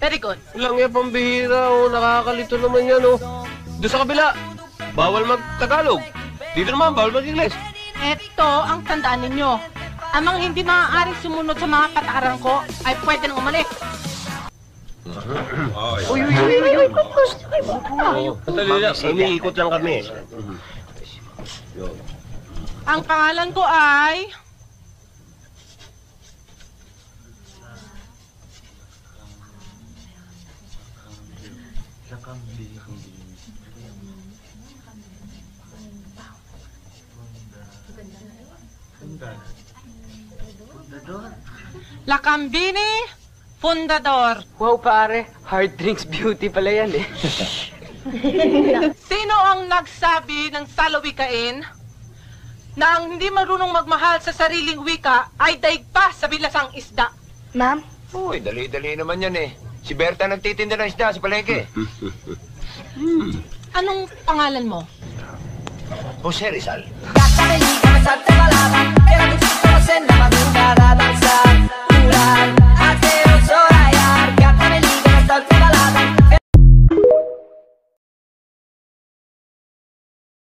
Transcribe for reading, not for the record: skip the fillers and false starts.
Very good. Lang yan, pambihira, oh. Nakakalito naman yan, oh. Doon sa kabila, bawal mag-Tagalog. Dito naman, bawal mag-Ingles. Ito ang tandaan ninyo. Amang hindi maaaring sumunod sa mga patakaran ko ay pwede nang umalis. Uy, Sandali lang, umiikot lang kami. Ang pangalan ko ay... Lakambini Fundador. Wow, pare. Hard drinks beauty pala yan eh. Sino ang nagsabi ng salawikain na ang hindi marunong magmahal sa sariling wika ay daig pa sa bilasang isda? Ma'am? Uy, dali-dali naman yan eh. Si Berta nagtitinda ng isda sa palengke. Anong pangalan mo? Jose Rizal. Gasta me liga, me salte balada, era tu